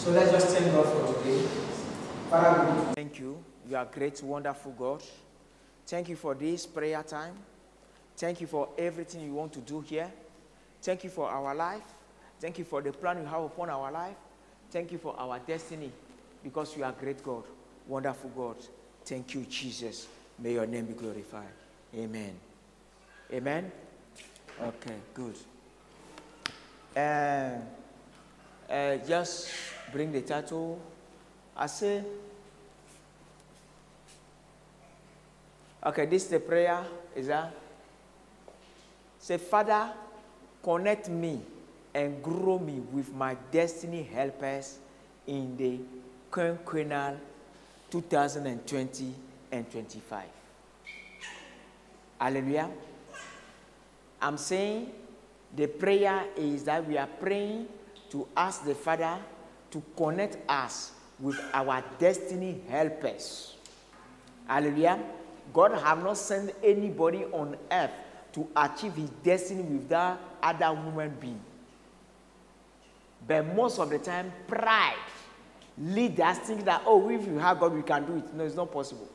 So let's just thank God for today. Father, we Thank you. You are great, wonderful God. Thank you for this prayer time. Thank you for everything you want to do here. Thank you for our life. Thank you for the plan you have upon our life. Thank you for our destiny, because you are great God, wonderful God. Thank you, Jesus. May your name be glorified. Amen. Amen. Okay, good. Just bring the title. I say, okay, this is the prayer. Is that? Say, Father, connect me and grow me with my destiny helpers in the quinquennial 2020 and 25. Hallelujah. I'm saying the prayer is that we are praying to ask the Father to connect us with our destiny helpers. Hallelujah. God have not sent anybody on earth to achieve his destiny with that other human being. But most of the time, pride leads us thinking that, oh, if you have God, we can do it. No, it's not possible.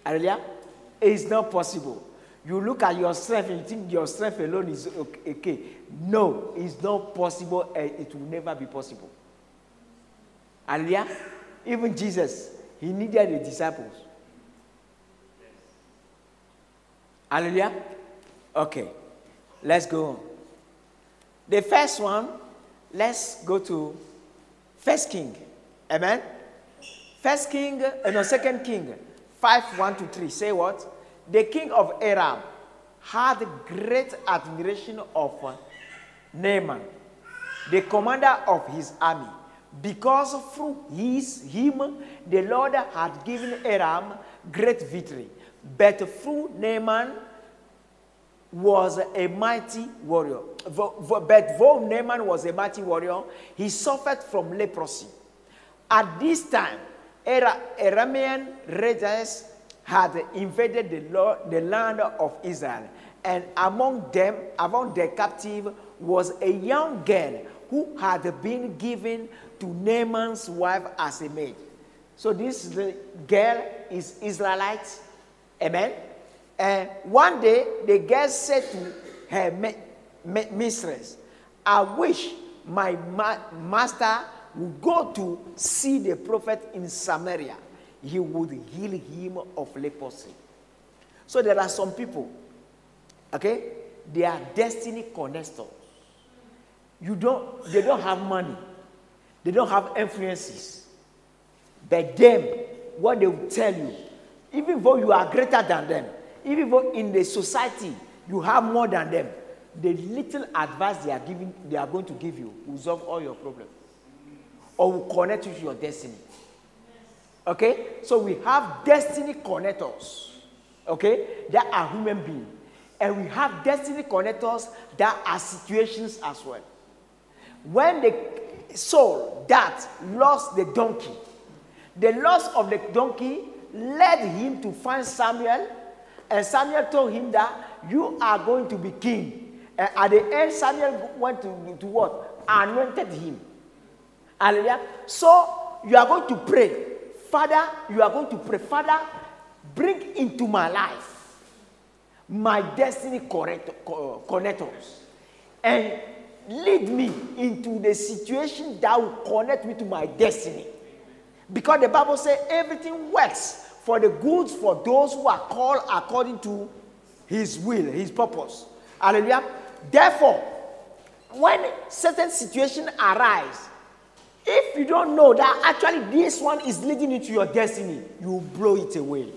Hallelujah. It's not possible. You look at your strength and you think your strength alone is okay. No, it's not possible, and it will never be possible. Hallelujah. Even Jesus, he needed the disciples. Hallelujah. Okay, let's go on. The first one, let's go to 1 King. Amen. 2 King 5:1-3. Say what? The king of Aram had great admiration of Naaman, the commander of his army, because through him the Lord had given Aram great victory. But through Naaman was a mighty warrior. But though Naaman was a mighty warrior, he suffered from leprosy. At this time, Aramean raiders had invaded the land of Israel, and among the captive was a young girl who had been given to Naaman's wife as a maid. So this girl is Israelite. Amen. And one day the girl said to her mistress, I wish my master would go to see the prophet in Samaria. He would heal him of leprosy. So there are some people, okay, they are destiny connectors. They don't have money. They don't have influences. But them, what they will tell you, even though you are greater than them, even though in the society you have more than them, the little advice they are going to give you will solve all your problems, or will connect you to your destiny. Okay? So we have destiny connectors. Okay? That are human beings. And we have destiny connectors that are situations as well. When the soul that lost the donkey, the loss of the donkey led him to find Samuel, and Samuel told him that you are going to be king. And at the end, Samuel went to what? Anointed him. Hallelujah. So you are going to pray. Father, you are going to pray. Father, bring into my life my destiny connectors and lead me into the situation that will connect me to my destiny. Because the Bible says everything works for the good for those who are called according to his will, his purpose. Hallelujah. Therefore, when certain situations arise, if you don't know that actually this one is leading you to your destiny, you blow it away.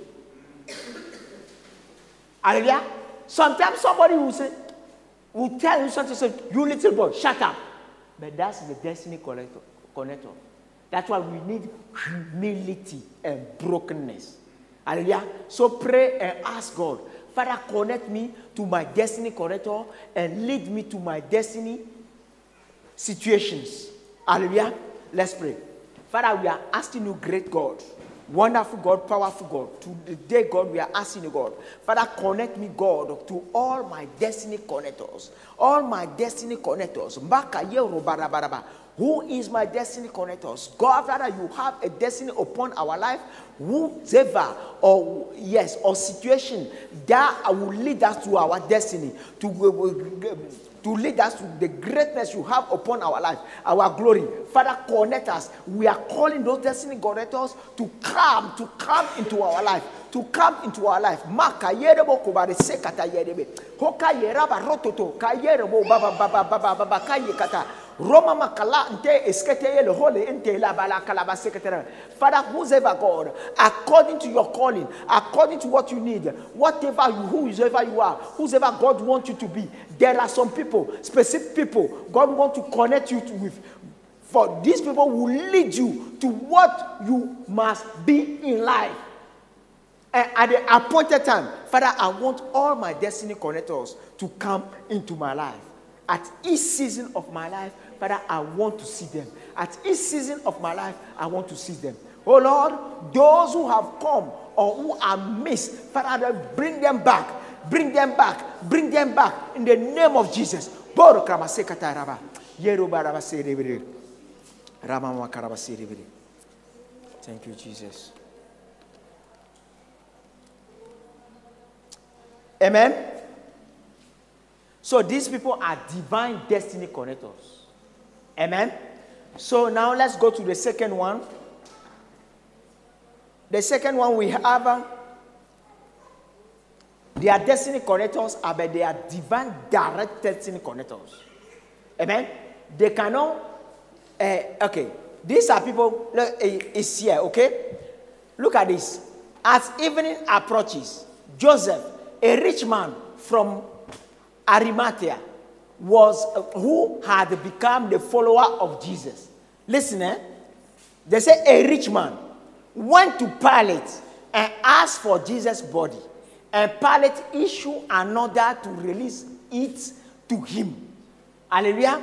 Hallelujah. Sometimes somebody will tell you something, say, you little boy, shut up. But that's the destiny connector. That's why we need humility and brokenness. Hallelujah. So pray and ask God, Father, connect me to my destiny connector and lead me to my destiny situations. Hallelujah. Let's pray. Father, we are asking you, great God, wonderful God, powerful God, today, God, we are asking you, God, Father, connect me, God, to all my destiny connectors. All my destiny connectors. Who is my destiny connectors? God, Father, you have a destiny upon our life. Whoever or situation that will lead us to our destiny, to lead us to the greatness you have upon our life, our glory. Father, connect us. We are calling those destiny connectors to come into our life. To come into our life. Maka yerebo kubare sekata yerebe. Hoka yeraba rototo. Ka yerebo baba kayekata. Roma makala nte eskete yele hole nte la bala kalaba sekatera. Father, whoever God, according to your calling, according to what you need, whoever you are, whoever God wants you to be, there are some people, specific people, God wants to connect you with. For these people will lead you to what you must be in life. And at the appointed time, Father, I want all my destiny connectors to come into my life. At each season of my life, Father, I want to see them. At each season of my life, I want to see them. Oh Lord, those who have come or who are missed, Father, bring them back. Bring them back. Bring them back in the name of Jesus. Thank you, Jesus. Amen. So these people are divine destiny connectors. Amen. So now let's go to the second one. The second one we have, their destiny connectors are, but they are divine direct destiny connectors. Amen. They cannot, okay. These are people, it's here, okay? Look at this. As evening approaches, Joseph, a rich man from Arimathea, who had become the follower of Jesus. Listen, they say a rich man went to Pilate and asked for Jesus' body. And Pilate issued an order to release it to him. Hallelujah.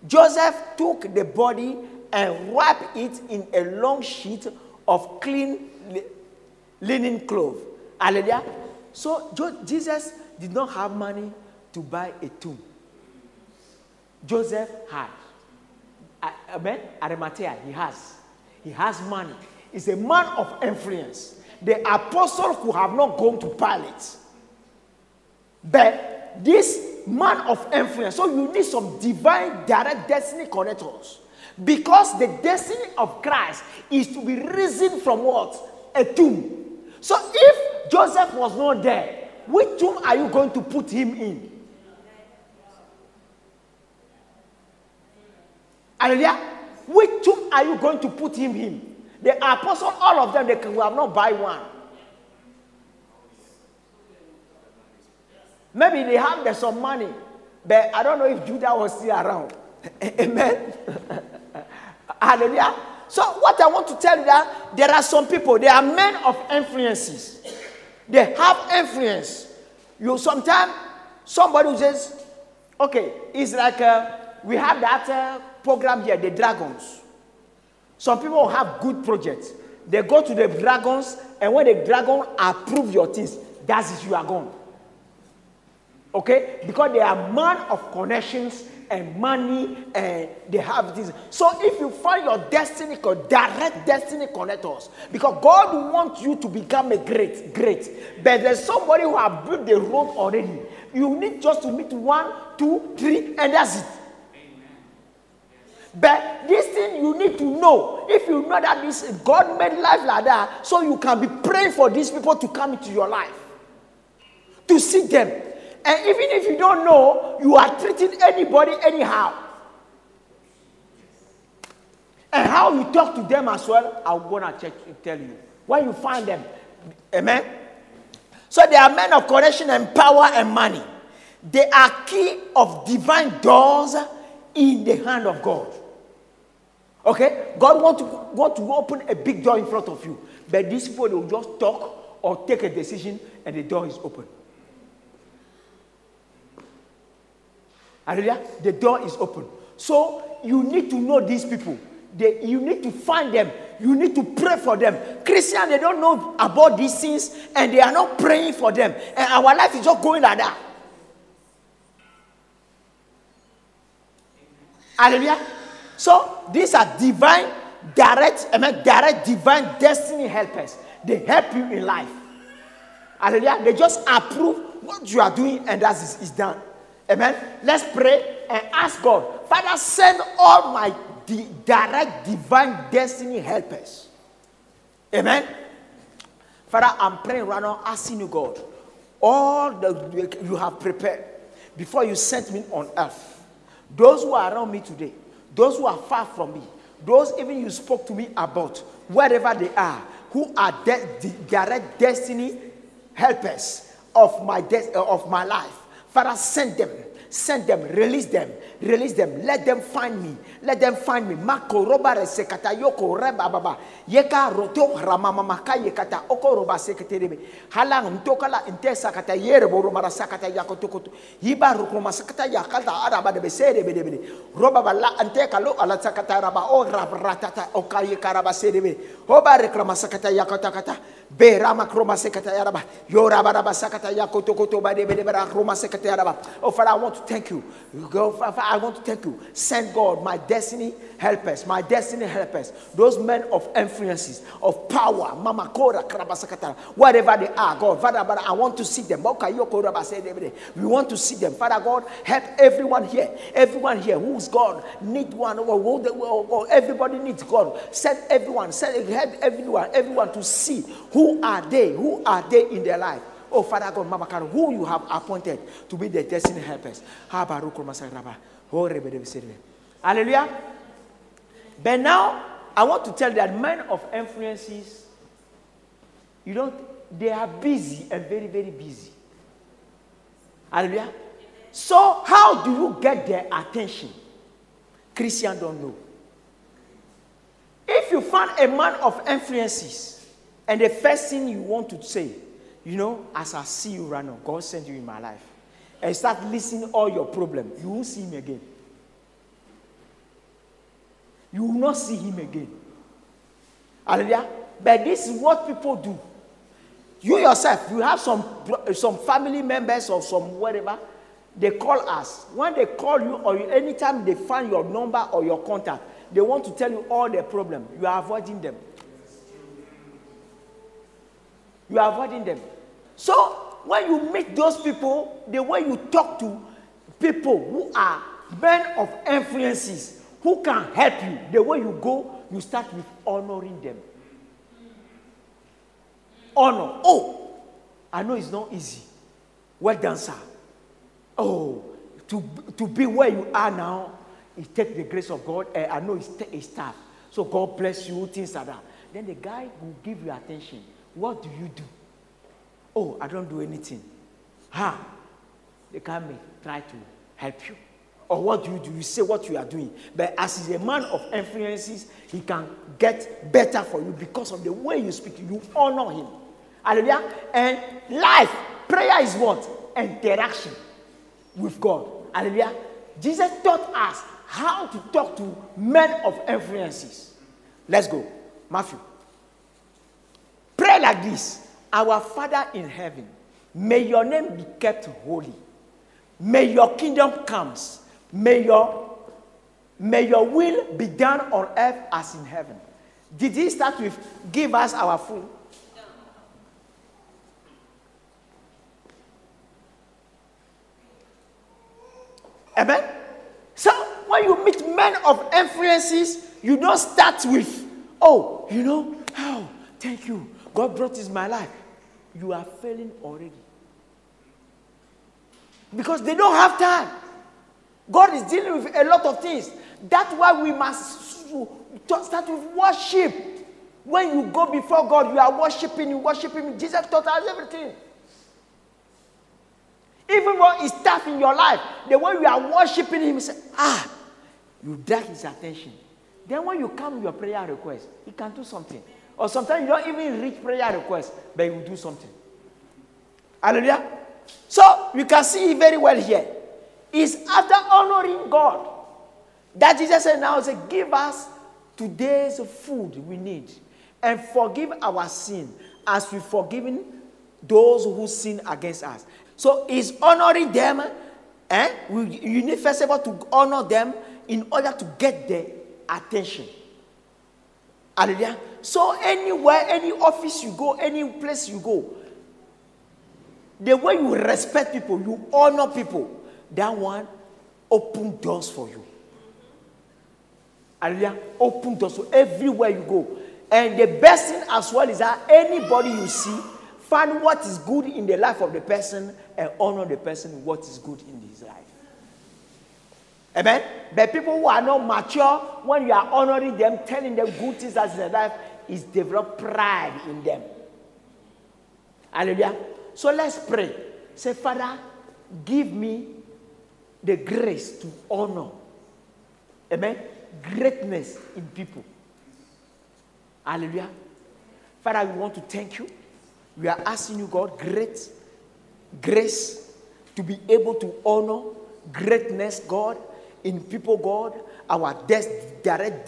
Joseph took the body and wrapped it in a long sheet of clean linen cloth. Hallelujah. So Jesus did not have money to buy a tomb. Joseph had. Amen. Arimathea, he has. He has money. He's a man of influence. The apostle could have not gone to Pilate. But this man of influence, so you need some divine direct destiny connectors. Because the destiny of Christ is to be risen from what? A tomb. So if Joseph was not there, which tomb are you going to put him in? Hallelujah. Which tomb are you going to put him in? The apostle, all of them, they will have not buy one. Maybe they have some money, but I don't know if Judah was still around. Amen. Hallelujah. So what I want to tell you that there are some people, they are men of influences. They have influence. You sometimes somebody who says, okay, it's like we have that program here, the Dragons. Some people have good projects. They go to the Dragons, and when the dragon approve your things, that's it, you are gone. Okay? Because they are man of connections and money, and they have this. So if you find your destiny, direct destiny connectors, because God wants you to become a great. But there's somebody who has built the road already. You need just to meet 1, 2, 3, and that's it. But this thing you need to know. If you know that this God made life like that, so you can be praying for these people to come into your life, to see them. And even if you don't know, you are treating anybody anyhow. And how you talk to them as well, I'm going to tell you. When you find them, amen? So they are men of connection and power and money. They are key of divine doors in the hand of God. Okay? God want to open a big door in front of you. But these people will just talk or take a decision and the door is open. Hallelujah. The door is open. So you need to know these people. You need to find them. You need to pray for them. Christians, they don't know about these things and they are not praying for them. And our life is just going like that. Hallelujah. So these are divine, direct divine destiny helpers. They help you in life. Hallelujah. They just approve what you are doing, and that is done. Amen. Let's pray and ask God, Father, send all my direct divine destiny helpers. Amen. Father, I'm praying right now, asking you, God, all that you have prepared before you sent me on earth. Those who are around me today, those who are far from me, those even you spoke to me about, wherever they are, who are direct destiny helpers of my life. Father, send them, release them, let them find me, Mako roba resekata yoko reba baba, yeka roto ramama maka yekata oko roba seketerebe, halang mtokala intesa kata yerebo roba sakata yakotokoto, yiba rukoma sakata yakata araba de besere bedebede, roba bala anteka lo ala sakata raba o ratata okaye karaba serebe, hoba rekrama sakata yakata kata, be rama kroma sekata yaraba, yoraba raba sakata yakotokoto badebede bara kroma sekata yaraba. Oh Father, I want to thank you. I want to thank you. Send God my destiny helpers, those men of influences, of power, Mama Kora, Krabasakata, wherever they are, God, Father, I want to see them. We want to see them. Father God, help everyone here who's God, need one, or everybody needs God. Send everyone, help everyone to see who are they in their life. Oh, Father God, Mama Karo, who you have appointed to be the destiny helpers. Hallelujah. But now, I want to tell that men of influences, they are busy and very, very busy. Hallelujah. So, how do you get their attention? Christians don't know. If you find a man of influences, and the first thing you want to say, as I see you right now, God sent you in my life, and start listening all your problems, you won't see him again. You will not see him again. Hallelujah. But this is what people do. You yourself, you have some family members or some whatever, they call us. When they call you, or anytime they find your number or your contact, they want to tell you all their problems. You are avoiding them. You are avoiding them. So, when you meet those people, the way you talk to people who are men of influences, who can help you, the way you go, you start with honoring them. Honor. Oh, I know it's not easy. Well done, sir. Oh, to be where you are now, it takes the grace of God. I know it's tough. So God bless you, things like that. Then the guy will give you attention. What do you do? Oh, I don't do anything. The guy may try to help you. Or what do? You say what you are doing. But as he's a man of influences, he can get better for you because of the way you speak. You honor him. Hallelujah. And life, prayer is what? Interaction with God. Hallelujah. Jesus taught us how to talk to men of influences. Let's go. Matthew. Pray like this. Our Father in heaven, may your name be kept holy. May your kingdom come. May your will be done on earth as in heaven. Did he start with give us our food? Amen? So when you meet men of influences, you don't start with, oh, thank you. God brought this in my life. You are failing already. Because they don't have time. God is dealing with a lot of things. That's why we must start with worship. When you go before God, you are worshiping. Jesus taught us everything. Even when it's tough in your life, the way you are worshiping him, you say, you drag his attention. Then when you come with your prayer request, he can do something. Or sometimes you don't even reach prayer request, but he will do something. Hallelujah. So you can see very well here. It's after honoring God that Jesus said now, give us today's food we need. And forgive our sin as we've forgiven those who sin against us. So is honoring them. You need first of all to honor them in order to get attention. Hallelujah. So anywhere, any office you go, any place you go, the way you respect people, you honor people, that one open doors for you. Hallelujah. Open doors. So everywhere you go. And the best thing as well is that anybody you see, find what is good in the life of the person and honor the person what is good in his life. Amen? But people who are not mature, when you are honoring them, telling them good things that's in their life, is develop pride in them. Hallelujah. So let's pray. Say, Father, give me the grace to honor. Amen? Greatness in people. Hallelujah. Father, we want to thank you. We are asking you, God, great grace to be able to honor greatness, God, in people, God, our direct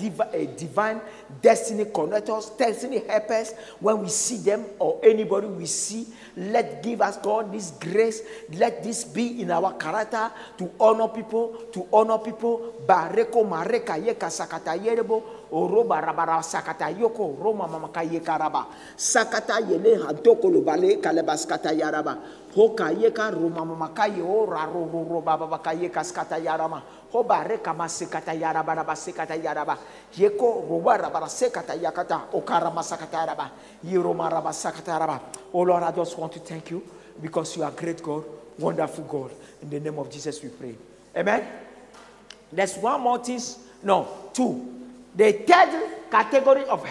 divine destiny connectors, destiny helpers, when we see them or anybody we see, let give us, God, this grace. Let this be in our character to honor people, Bareko mareka yeka sakata yerebo, oroba rabara sakata yoko, roma mamaka yekaraba, sakata yele hantoko lubale kalebaskata yaraba, hoka yeka roma mamaka yo raro baba yeka skata yarama, hoba reka masekata yaraba raba sekata yaraba, yeko roba rabara sekata yakata, okarama sakata yaraba, yiroma raba sakata yaraba. Oh Lord, I just want to thank you because you are great God, wonderful God. In the name of Jesus we pray. Amen. There's one more thing. No, two. The third category of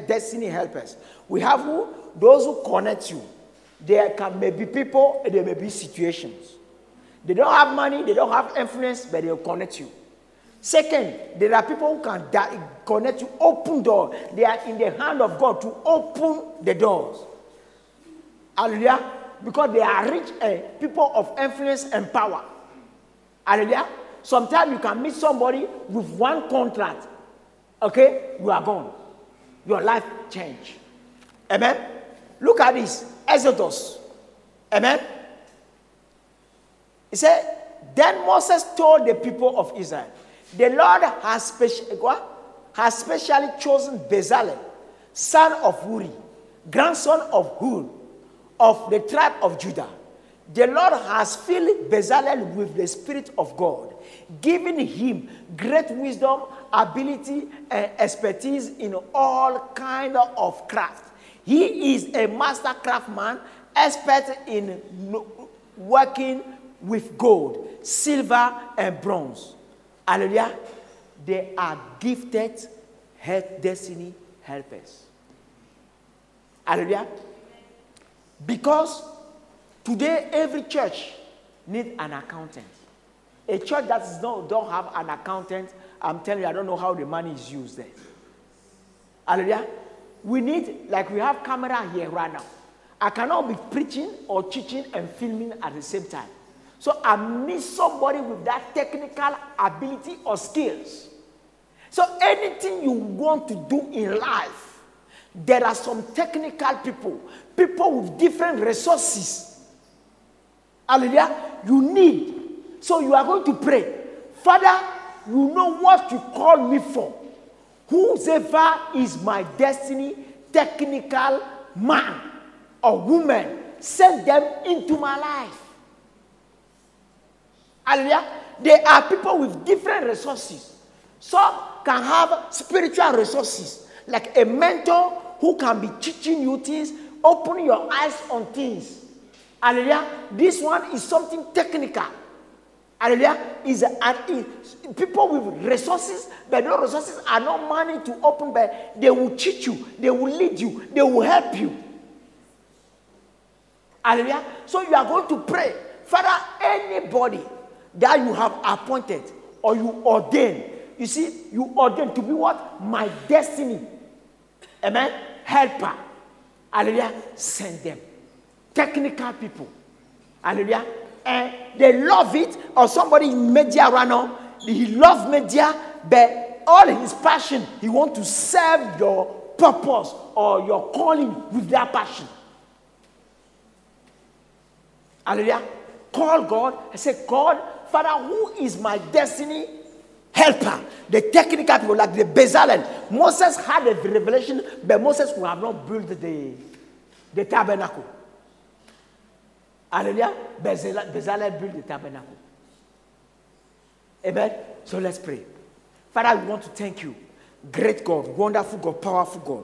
destiny helpers. We have who? Those who connect you. There may be people, there may be situations. They don't have money, they don't have influence, but they'll connect you. Second, there are people who can connect you, open doors. They are in the hand of God to open the doors. Hallelujah. Because they are rich people of influence and power. Hallelujah. Sometimes you can meet somebody with one contract. Okay? You are gone. Your life changed. Amen? Look at this. Exodus. Amen? He said, then Moses told the people of Israel, the Lord has specially chosen Bezalel, son of Uri, grandson of Hur, of the tribe of Judah. The Lord has filled Bezalel with the Spirit of God, giving him great wisdom, ability, and expertise in all kinds of craft. He is a master craftsman, expert in working with gold, silver, and bronze. Hallelujah. They are gifted destiny helpers. Hallelujah. Because today every church needs an accountant. A church that don't have an accountant, I'm telling you, I don't know how the money is used there. Hallelujah. We need, like we have camera here right now. I cannot be preaching or teaching and filming at the same time. So I need somebody with that technical ability or skills. So anything you want to do in life, there are some technical people with different resources. Hallelujah. You need. So you are going to pray. Father, you know what you call me for. Whoever is my destiny, technical man or woman, send them into my life. Hallelujah. There are people with different resources. Some can have spiritual resources, like a mentor who can be teaching you things, opening your eyes on things. Hallelujah. This one is something technical. Hallelujah. People with resources, but those resources are not money to open, but they will teach you, they will lead you, they will help you. Hallelujah. So you are going to pray. Father, anybody that you have appointed or you ordain, you see, you ordain to be what? My destiny. Amen. Helper. Hallelujah. Send them. Technical people. Hallelujah. And they love it. Or somebody in media right now, he loves media, but all his passion, he wants to serve your purpose or your calling with that passion. Hallelujah. Call God and say, God, Father, who is my destiny helper, the technical people like the Bezalel. Moses had a revelation, but Moses would have not built the tabernacle. Hallelujah. Bezalel built the tabernacle. Amen. So let's pray. Father, we want to thank you. Great God, wonderful God, powerful God,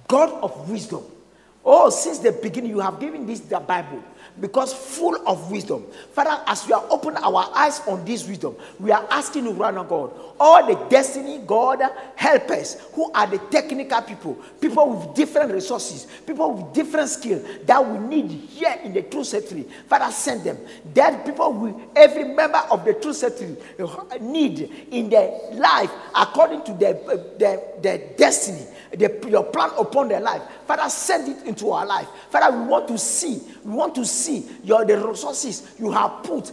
God of wisdom. Oh, since the beginning, you have given this the Bible because full of wisdom. Father, as we are opening our eyes on this wisdom, we are asking you, right now, God, all the destiny, God, help us, who are the technical people, people with different resources, people with different skills that we need here in the True Set. Father, send them. That people will, every member of the True Set need in their life according to their destiny. Your plan upon their life. Father, send it into our life. Father, we want to see the resources you have put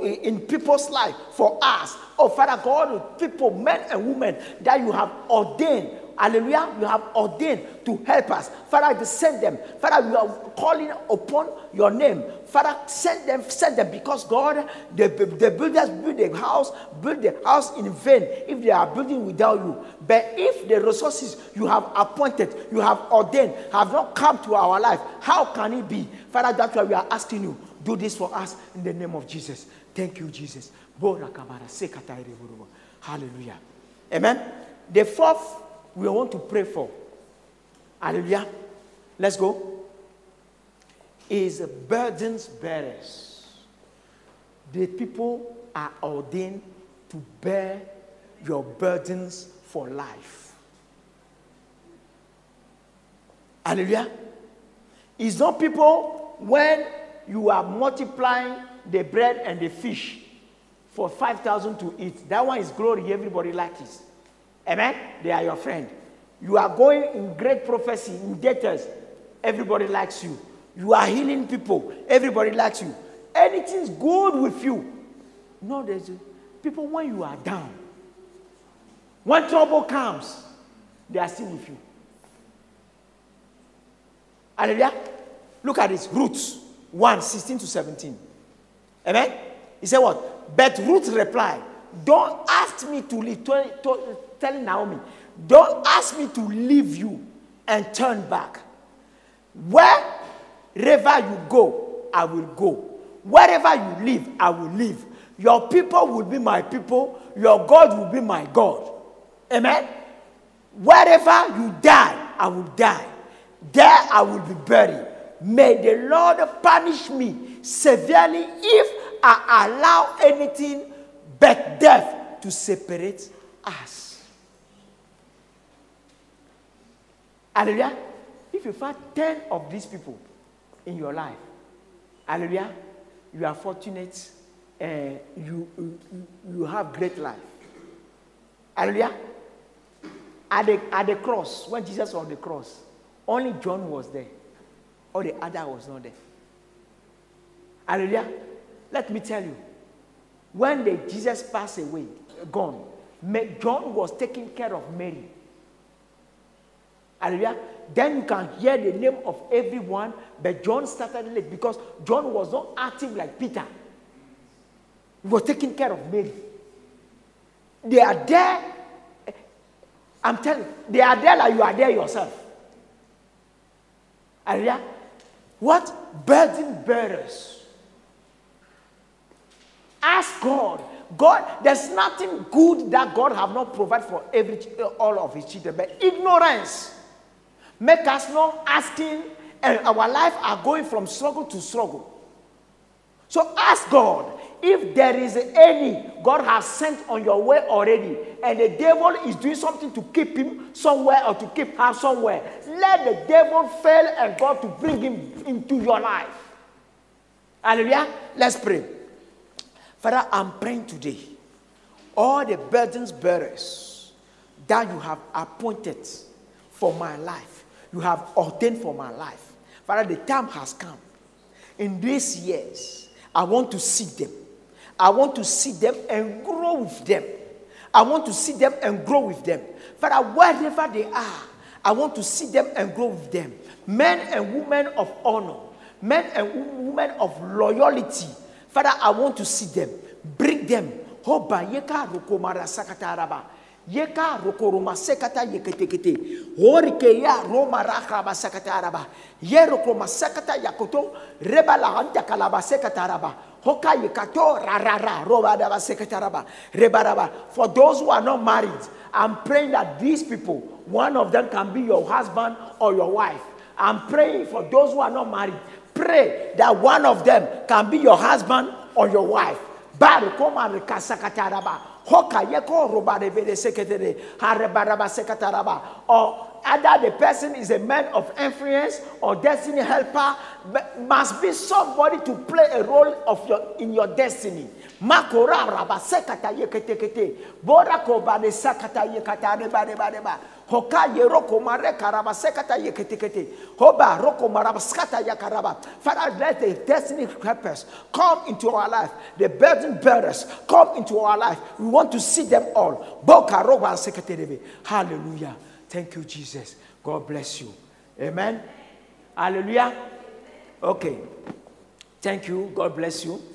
in people's life for us. Oh, Father God, people, men and women that you have ordained. Hallelujah, you have ordained to help us. Father, send them. Father, we are calling upon your name. Father, send them because God, the builders build the house in vain if they are building without you. But if the resources you have appointed, you have ordained, have not come to our life, how can it be? Father, that's why we are asking you, do this for us in the name of Jesus. Thank you, Jesus. Hallelujah. Amen. The fourth we want to pray for, hallelujah, let's go, is burdens bearers. The people are ordained to bear your burdens for life. Hallelujah. It's not people when you are multiplying the bread and the fish for 5,000 to eat. That one is glory, everybody likes it. Amen? They are your friend. You are going in great prophecy, in debtors. Everybody likes you. You are healing people. Everybody likes you. Anything's good with you. No, there's people when you are down. When trouble comes, they are still with you. Hallelujah. Look at this. Ruth 1:16-17. Amen? He said what? But Ruth replied, don't ask me to leave. Telling Naomi, don't ask me to leave you and turn back. Wherever you go, I will go. Wherever you live, I will live. Your people will be my people. Your God will be my God. Amen? Wherever you die, I will die. There I will be buried. May the Lord punish me severely if I allow anything but death to separate us. Hallelujah. If you find 10 of these people in your life, hallelujah, you are fortunate and you have great life. Hallelujah. At the cross, when Jesus was on the cross, only John was there. All the other was not there. Hallelujah. Let me tell you, when Jesus passed away, gone, John was taking care of Mary. Hallelujah. Then you can hear the name of everyone, but John started late because John was not active like Peter. He was taking care of Mary. They are there. I'm telling you, they are there like you are there yourself. Hallelujah. What? Burden bearers. Ask God. God, there's nothing good that God have not provided for all of his children, but ignorance make us not asking, and our life are going from struggle to struggle. So ask God, if there is any God has sent on your way already, and the devil is doing something to keep him somewhere or to keep her somewhere, let the devil fail and God to bring him into your life. Hallelujah. Let's pray. Father, I'm praying today, all the burdens bearers that you have appointed for my life, you have ordained for my life. Father, the time has come. In these years, I want to see them. I want to see them and grow with them. I want to see them and grow with them. Father, wherever they are, I want to see them and grow with them. Men and women of honor, men and women of loyalty. Father, I want to see them. Bring them Hoba yeka rokomara sakataraba. Yeka rokoroma sekata yeketekete. Horike ya roma rakaba sakataraba. Ye rokoma sekata yakoto. Rebala hanta kalaba sekataraba. Hoka yekato rarara robadaba sekataraba. Rebaraba. For those who are not married, I'm praying that these people, one of them can be your husband or your wife. I'm praying for those who are not married. Pray that one of them can be your husband or your wife. Barukoma rekasakataraba. Hoka yeko robadebe seketere. Harebaraba sekataraba. Or either the person is a man of influence or destiny helper, must be somebody to play a role in your destiny. Makora raba sekata yeketekete. Bora kobade sakata yekatare bareba. Hoka yeroko mare karaba sekata yeketekete. Hoba roko maraba skata yakaraba. Father, let the destiny helpers come into our life. The burden bearers come into our life. We want to see them all. Boka roba sekete. Hallelujah. Thank you, Jesus. God bless you. Amen. Hallelujah. Okay. Thank you. God bless you.